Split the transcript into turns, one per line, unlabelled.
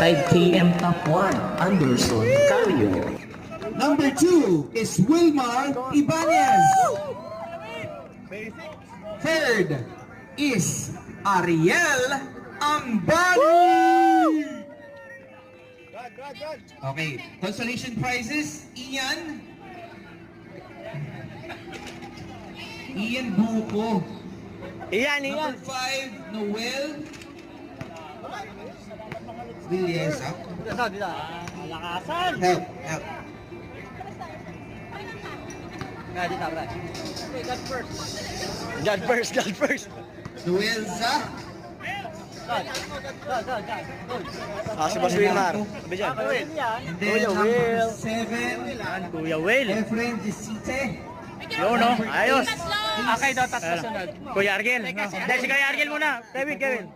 5KM Top 1, Anderson Carrier.
Number 2 is Wilmar Ibanez. Third is Ariel Ambani. Okay, consolation prizes, Ian Buko. Number 5, Noel Villesa.
Lakasan!
Help.
God first.
Noel Zach.
Si Boss Wilmar. Sabi dyan.
And then
Kuya
number
Will.
7,
Kuya Will.
Efren Gisite.
Yun, no? Ayos. Okay daw, tatlo sunod. Kuya Argel. Hindi, si Kuya Argel muna. Kevin.